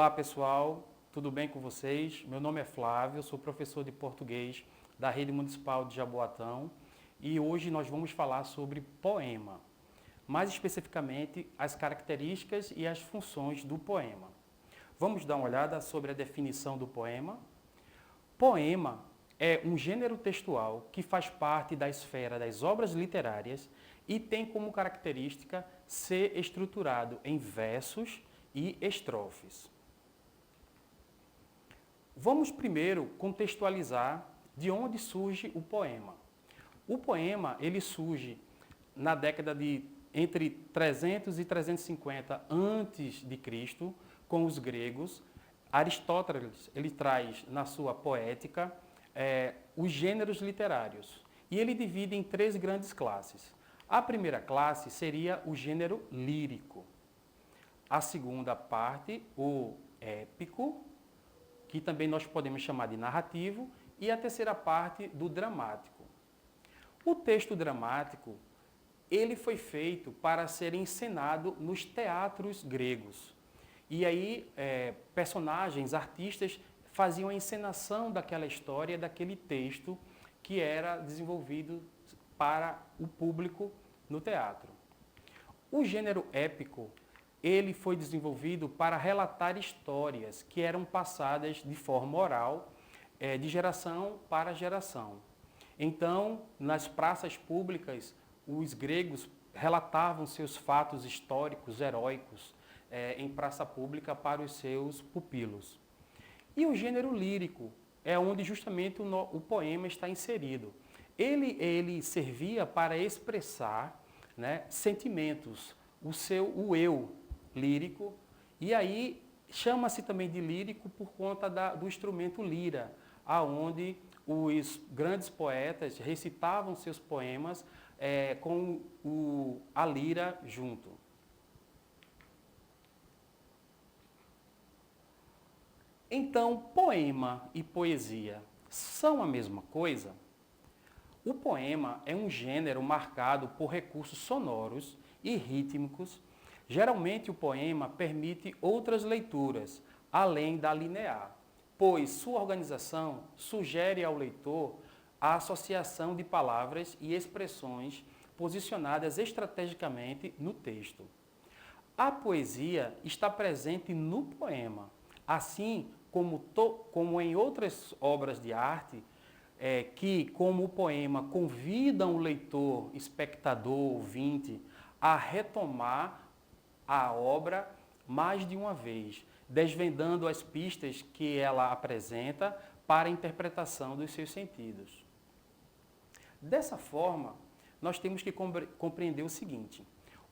Olá pessoal, tudo bem com vocês? Meu nome é Flávio, sou professor de português da Rede Municipal de Jaboatão e hoje nós vamos falar sobre poema, mais especificamente as características e as funções do poema. Vamos dar uma olhada sobre a definição do poema. Poema é um gênero textual que faz parte da esfera das obras literárias e tem como característica ser estruturado em versos e estrofes. Vamos primeiro contextualizar de onde surge o poema. O poema ele surge na década de entre 300 e 350 a.C., com os gregos. Aristóteles ele traz na sua poética os gêneros literários e ele divide em três grandes classes. A primeira classe seria o gênero lírico. A segunda parte, o épico, que também nós podemos chamar de narrativo, e a terceira parte do dramático. O texto dramático, ele foi feito para ser encenado nos teatros gregos. E aí, personagens, artistas, faziam a encenação daquela história, daquele texto que era desenvolvido para o público no teatro. O gênero épico, ele foi desenvolvido para relatar histórias que eram passadas de forma oral, de geração para geração. Então, nas praças públicas, os gregos relatavam seus fatos históricos, heróicos, em praça pública para os seus pupilos. E o gênero lírico é onde justamente o poema está inserido. Ele servia para expressar, né, sentimentos, o eu lírico, e aí chama-se também de lírico por conta do instrumento lira, aonde os grandes poetas recitavam seus poemas com a lira junto. Então, poema e poesia são a mesma coisa? O poema é um gênero marcado por recursos sonoros e rítmicos. Geralmente, o poema permite outras leituras, além da linear, pois sua organização sugere ao leitor a associação de palavras e expressões posicionadas estrategicamente no texto. A poesia está presente no poema, assim como em outras obras de arte, que, como o poema, convidam o leitor, espectador, ouvinte, a retomar a obra mais de uma vez, desvendando as pistas que ela apresenta para a interpretação dos seus sentidos. Dessa forma, nós temos que compreender o seguinte: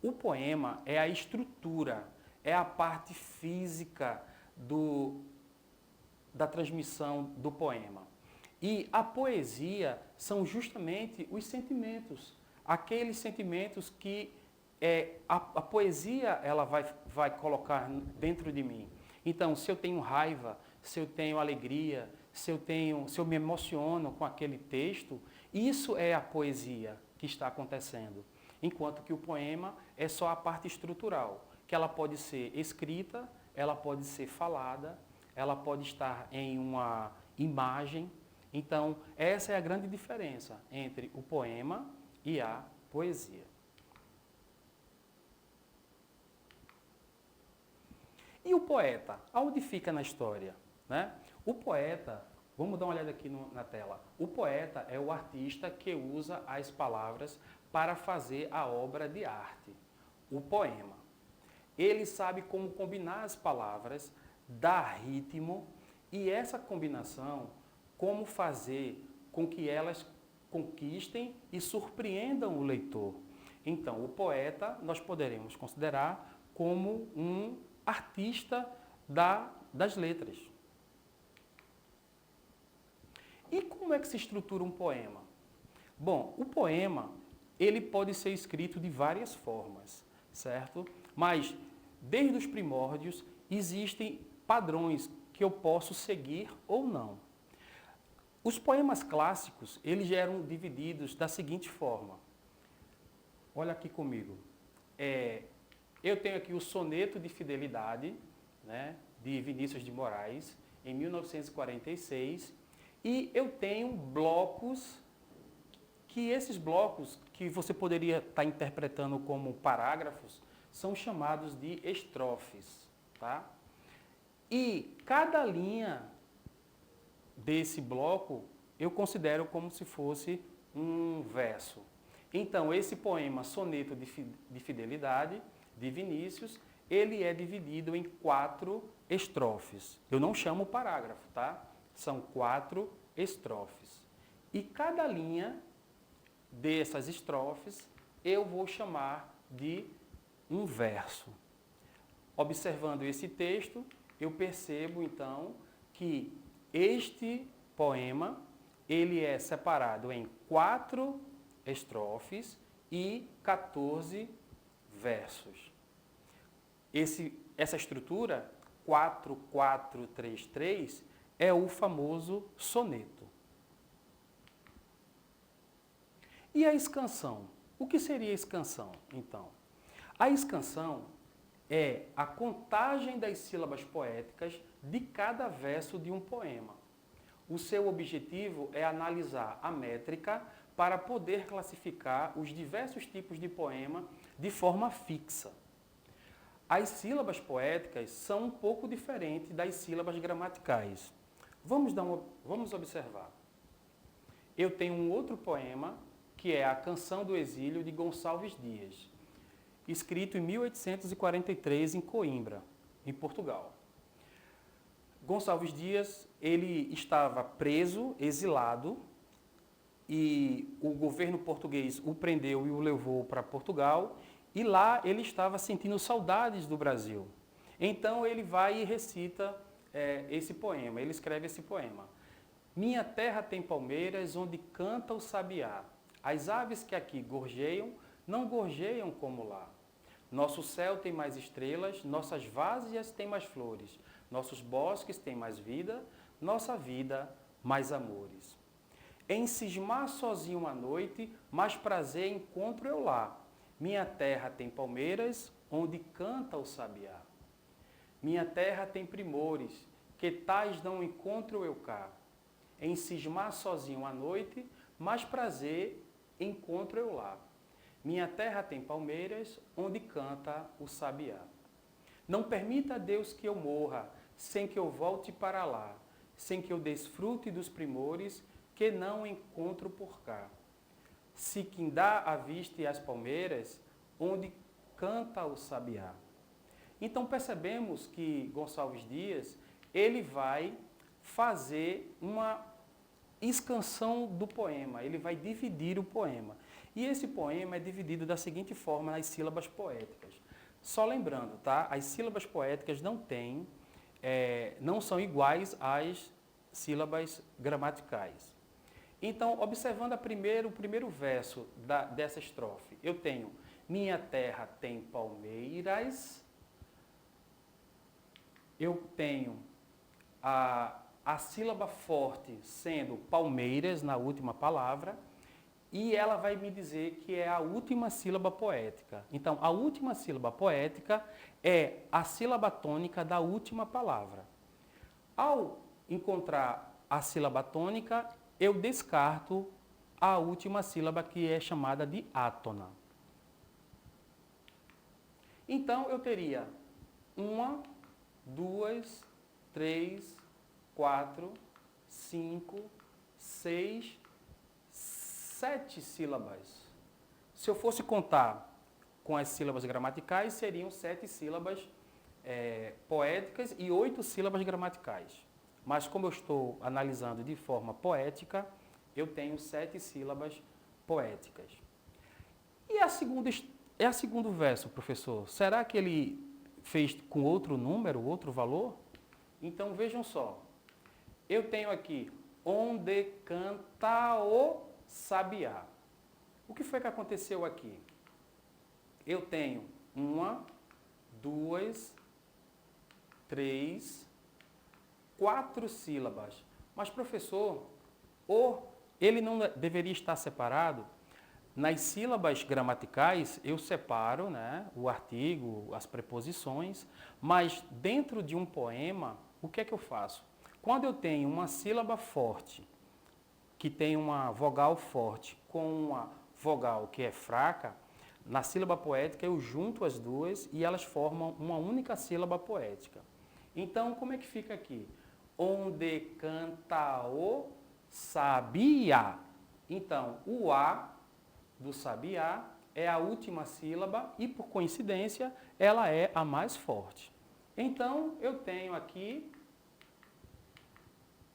o poema é a estrutura, é a parte física da transmissão do poema. E a poesia são justamente os sentimentos, aqueles sentimentos que a poesia ela vai colocar dentro de mim. Então, se eu tenho raiva, se eu tenho alegria, se eu me emociono com aquele texto, isso é a poesia que está acontecendo. Enquanto que o poema é só a parte estrutural, que ela pode ser escrita, ela pode ser falada, ela pode estar em uma imagem. Então, essa é a grande diferença entre o poema e a poesia. E o poeta? Aonde fica na história? Né? O poeta, vamos dar uma olhada aqui na tela. O poeta é o artista que usa as palavras para fazer a obra de arte, o poema. Ele sabe como combinar as palavras, dar ritmo e essa combinação, como fazer com que elas conquistem e surpreendam o leitor. Então, o poeta nós poderemos considerar como um artista das letras. E como é que se estrutura um poema? Bom, o poema ele pode ser escrito de várias formas, certo? Mas, desde os primórdios, existem padrões que eu posso seguir ou não. Os poemas clássicos, eles eram divididos da seguinte forma. Olha aqui comigo. Eu tenho aqui o soneto de fidelidade, né, de Vinícius de Moraes, em 1946, e eu tenho blocos, que esses blocos, que você poderia estar interpretando como parágrafos, são chamados de estrofes, tá? E cada linha desse bloco eu considero como se fosse um verso. Então, esse poema Soneto de Fidelidade, de Vinícius, ele é dividido em 4 estrofes. Eu não chamo parágrafo, tá? São 4 estrofes. E cada linha dessas estrofes eu vou chamar de um verso. Observando esse texto, eu percebo então que este poema ele é separado em 4 estrofes e 14 versos. Essa estrutura 4-4-3-3 é o famoso soneto. E a escansão? O que seria a escansão, então? A escansão é a contagem das sílabas poéticas de cada verso de um poema. O seu objetivo é analisar a métrica para poder classificar os diversos tipos de poema de forma fixa. As sílabas poéticas são um pouco diferentes das sílabas gramaticais. Vamos observar. Eu tenho um outro poema, que é a Canção do Exílio, de Gonçalves Dias, escrito em 1843 em Coimbra, em Portugal. Gonçalves Dias, ele estava preso, exilado, e o governo português o prendeu e o levou para Portugal, e lá ele estava sentindo saudades do Brasil. Então ele vai e recita esse poema, ele escreve esse poema. Minha terra tem palmeiras onde canta o sabiá. As aves que aqui gorjeiam, não gorjeiam como lá. Nosso céu tem mais estrelas, nossas várzeas têm mais flores, nossos bosques têm mais vida, nossa vida mais amores. Em cismar sozinho à noite, mais prazer encontro eu lá. Minha terra tem palmeiras, onde canta o sabiá. Minha terra tem primores, que tais não encontro eu cá. Em cismar sozinho à noite, mais prazer encontro eu lá. Minha terra tem palmeiras, onde canta o sabiá. Não permita a Deus que eu morra, sem que eu volte para lá, sem que eu desfrute dos primores que não encontro por cá. Se quindá a vista e as palmeiras, onde canta o sabiá. Então percebemos que Gonçalves Dias, ele vai fazer uma escansão do poema, ele vai dividir o poema. E esse poema é dividido da seguinte forma nas sílabas poéticas. Só lembrando, tá? As sílabas poéticas não são iguais às sílabas gramaticais. Então, observando o primeiro verso dessa estrofe, eu tenho: minha terra tem palmeiras. Eu tenho a sílaba forte sendo palmeiras na última palavra, e ela vai me dizer que é a última sílaba poética. Então, a última sílaba poética é a sílaba tônica da última palavra. Ao encontrar a sílaba tônica, eu descarto a última sílaba, que é chamada de átona. Então, eu teria 1, 2, 3, 4, 5, 6, 7 sílabas. Se eu fosse contar com as sílabas gramaticais, seriam 7 sílabas poéticas e 8 sílabas gramaticais. Mas como eu estou analisando de forma poética, eu tenho 7 sílabas poéticas. E a segundo verso, professor? Será que ele fez com outro número, outro valor? Então vejam só. Eu tenho aqui onde canta o sabiá. O que foi que aconteceu aqui? Eu tenho 1, 2, 3, 4 sílabas. Mas, professor, ele não deveria estar separado? Nas sílabas gramaticais, eu separo, né, o artigo, as preposições, mas dentro de um poema, o que é que eu faço? Quando eu tenho uma sílaba forte, que tem uma vogal forte com uma vogal que é fraca, na sílaba poética eu junto as duas e elas formam uma única sílaba poética. Então, como é que fica aqui? Onde canta o sabiá. Então, o A do sabiá é a última sílaba e, por coincidência, ela é a mais forte. Então, eu tenho aqui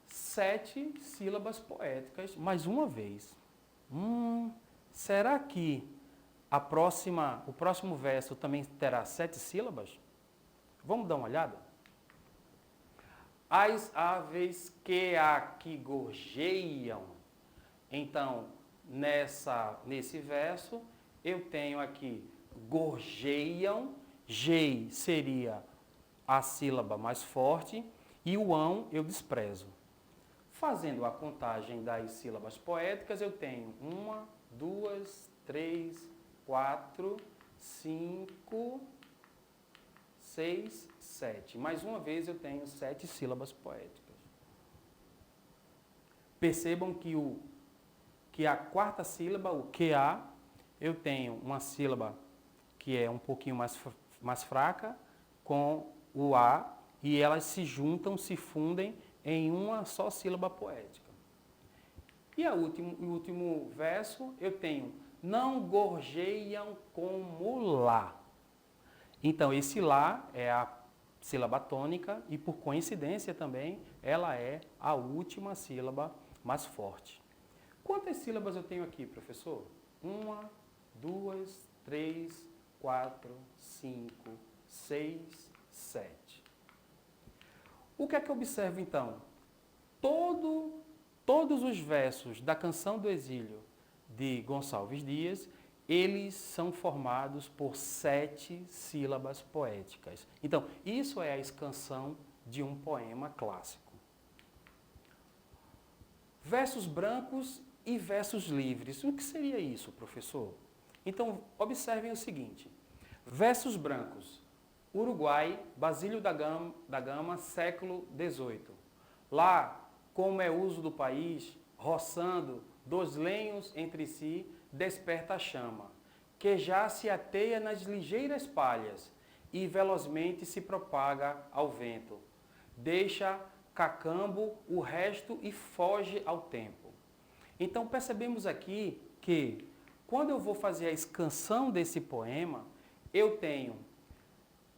7 sílabas poéticas, mais uma vez. Será que o próximo verso também terá 7 sílabas? Vamos dar uma olhada? As aves que aqui gorjeiam. Então, nesse verso, eu tenho aqui gorjeiam, gei seria a sílaba mais forte e o ão eu desprezo. Fazendo a contagem das sílabas poéticas, eu tenho 1, 2, 3, 4, 5, 6, 7. Mais uma vez eu tenho 7 sílabas poéticas. Percebam que a quarta sílaba, o QA, eu tenho uma sílaba que é um pouquinho mais fraca com o A e elas se juntam, se fundem em uma só sílaba poética. E o último verso eu tenho não gorjeiam como lá. Então esse lá é a sílaba tônica e por coincidência também ela é a última sílaba mais forte. Quantas sílabas eu tenho aqui, professor? 1, 2, 3, 4, 5, 6, 7. O que é que eu observo então? Todos os versos da Canção do Exílio de Gonçalves Dias, eles são formados por 7 sílabas poéticas. Então, isso é a escansão de um poema clássico. Versos brancos e versos livres. O que seria isso, professor? Então, observem o seguinte. Versos brancos. Uruguai, Basílio da Gama, século XVIII. Lá, como é uso do país, roçando, 2 lenhos entre si, desperta a chama, que já se ateia nas ligeiras palhas e velozmente se propaga ao vento. Deixa cacambo o resto e foge ao tempo. Então percebemos aqui que quando eu vou fazer a escansão desse poema, eu tenho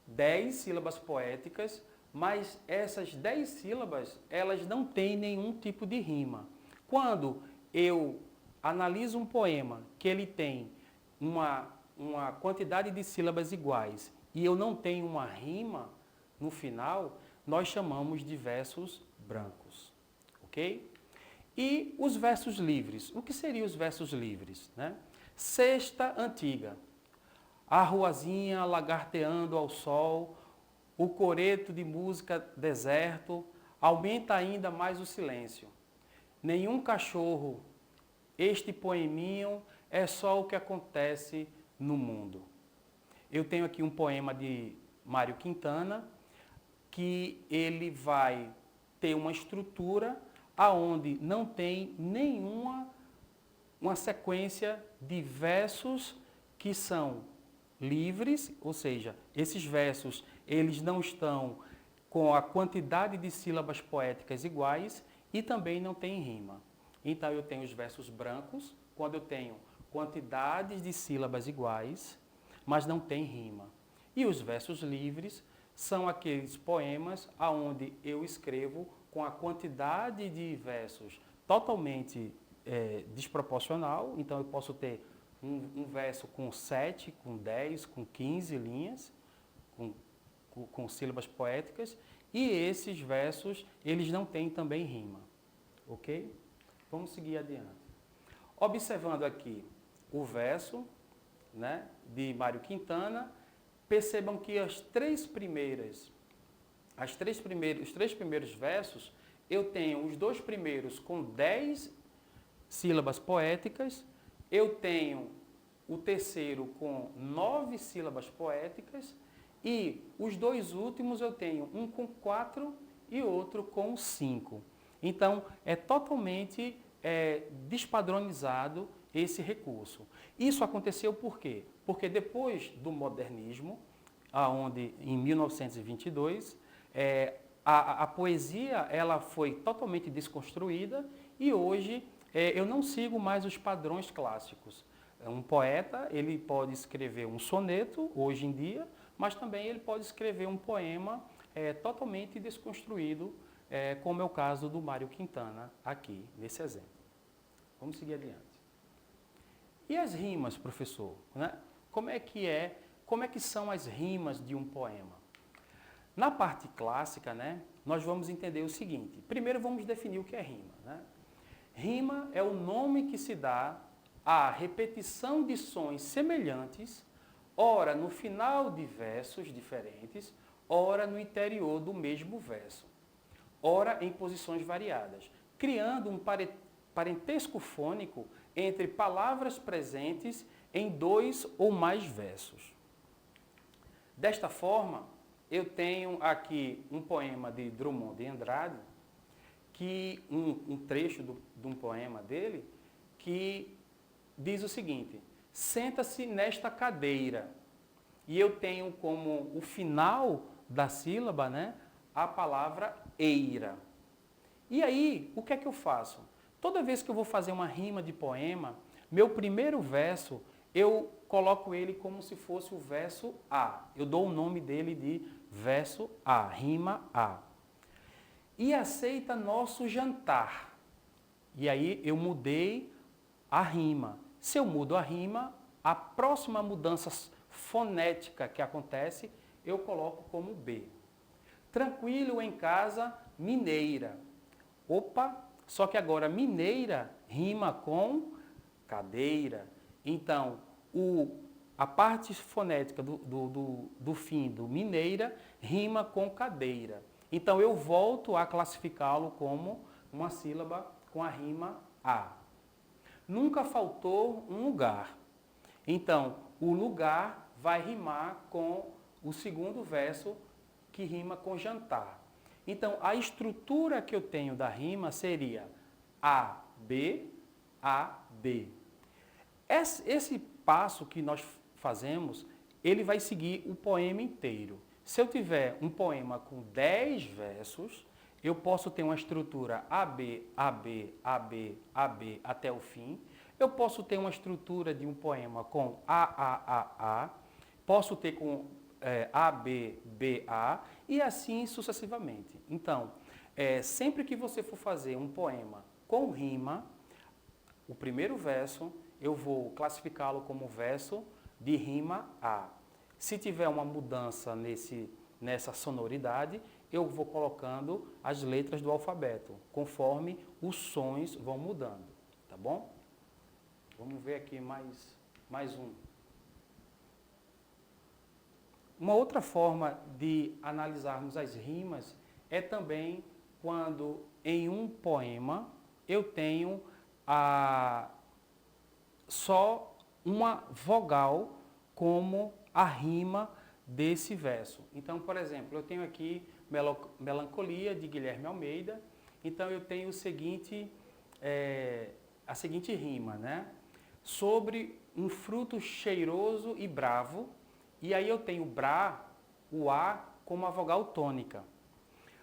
10 sílabas poéticas, mas essas 10 sílabas, elas não têm nenhum tipo de rima. Quando eu analiso um poema que ele tem uma quantidade de sílabas iguais e eu não tenho uma rima no final, nós chamamos de versos brancos, ok? E os versos livres. O que seriam os versos livres? Né? Sexta antiga. A ruazinha lagarteando ao sol, o coreto de música deserto, aumenta ainda mais o silêncio. Nenhum cachorro, este poeminho é só o que acontece no mundo. Eu tenho aqui um poema de Mário Quintana, que ele vai ter uma estrutura aonde não tem nenhuma uma sequência de versos que são livres, ou seja, esses versos eles não estão com a quantidade de sílabas poéticas iguais e também não tem rima. Então eu tenho os versos brancos, quando eu tenho quantidades de sílabas iguais, mas não tem rima. E os versos livres são aqueles poemas aonde eu escrevo com a quantidade de versos totalmente desproporcional. Então eu posso ter um verso com 7, com 10, com 15 linhas, com sílabas poéticas, e esses versos, eles não têm também rima, ok? Vamos seguir adiante. Observando aqui o verso, né, de Mário Quintana, percebam que os três primeiros versos, eu tenho os 2 primeiros com 10 sílabas poéticas eu tenho o terceiro com 9 sílabas poéticas e os dois últimos eu tenho um com 4 e outro com 5. Então, é totalmente despadronizado esse recurso. Isso aconteceu por quê? Porque depois do modernismo, onde em 1922, a poesia ela foi totalmente desconstruída e hoje eu não sigo mais os padrões clássicos. Um poeta, ele pode escrever um soneto, hoje em dia, mas também ele pode escrever um poema totalmente desconstruído, como é o caso do Mário Quintana, aqui, nesse exemplo. Vamos seguir adiante. E as rimas, professor? Né? Como é que são as rimas de um poema? Na parte clássica, né, nós vamos entender o seguinte. Primeiro vamos definir o que é rima. Né? Rima é o nome que se dá à repetição de sons semelhantes, ora no final de versos diferentes, ora no interior do mesmo verso, ora em posições variadas, criando um parentesco fônico entre palavras presentes em 2 ou mais versos. Desta forma, eu tenho aqui um poema de Drummond de Andrade, que um trecho de um poema dele, que diz o seguinte: senta-se nesta cadeira, e eu tenho como o final da sílaba, né, a palavra eira. E aí, o que é que eu faço? Toda vez que eu vou fazer uma rima de poema, meu primeiro verso, eu coloco ele como se fosse o verso A. Eu dou o nome dele de verso A, rima A. E aceita nosso jantar. E aí eu mudei a rima. Se eu mudo a rima, a próxima mudança fonética que acontece, eu coloco como B. Tranquilo em casa, mineira. Opa, só que agora mineira rima com cadeira. Então, a parte fonética do fim do mineira rima com cadeira. Então, eu volto a classificá-lo como uma sílaba com a rima A. Nunca faltou um lugar. Então, o lugar vai rimar com o segundo verso, que rima com jantar. Então, a estrutura que eu tenho da rima seria A, B, A, B. Esse passo que nós fazemos, ele vai seguir o poema inteiro. Se eu tiver um poema com 10 versos, eu posso ter uma estrutura AB, AB, AB, AB até o fim. Eu posso ter uma estrutura de um poema com A, posso ter com AB, BA e assim sucessivamente. Então, sempre que você for fazer um poema com rima, o primeiro verso eu vou classificá-lo como verso de rima A. Se tiver uma mudança nessa sonoridade, eu vou colocando as letras do alfabeto, conforme os sons vão mudando, tá bom? Vamos ver aqui mais um. Uma outra forma de analisarmos as rimas é também quando em um poema eu tenho só uma vogal como a rima desse verso. Então, por exemplo, eu tenho aqui Melancolia, de Guilherme Almeida. Então, eu tenho a seguinte rima, né? Sobre um fruto cheiroso e bravo. E aí eu tenho Bra, o A, como a vogal tônica.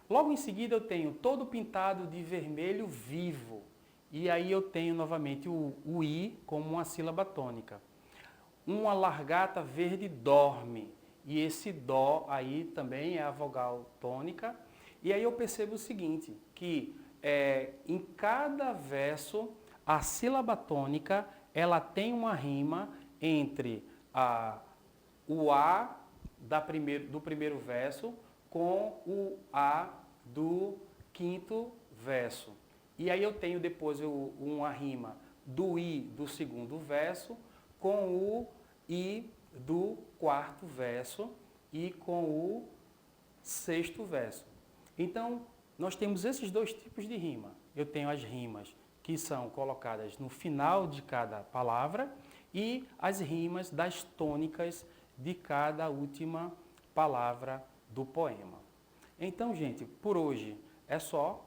Logo em seguida, eu tenho todo pintado de vermelho vivo. E aí eu tenho novamente o I como uma sílaba tônica. Uma largata verde dorme. E esse Dó aí também é a vogal tônica. E aí eu percebo o seguinte, que em cada verso, a sílaba tônica, ela tem uma rima entre o A do primeiro verso com o A do quinto verso. E aí eu tenho depois uma rima do I do segundo verso com o I do quarto verso e com o sexto verso. Então, nós temos esses dois tipos de rima. Eu tenho as rimas que são colocadas no final de cada palavra, e as rimas das tônicas de cada última palavra do poema. Então, gente, por hoje é só.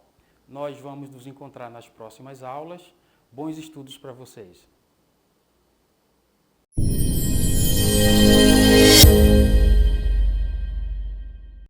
Nós vamos nos encontrar nas próximas aulas. Bons estudos para vocês.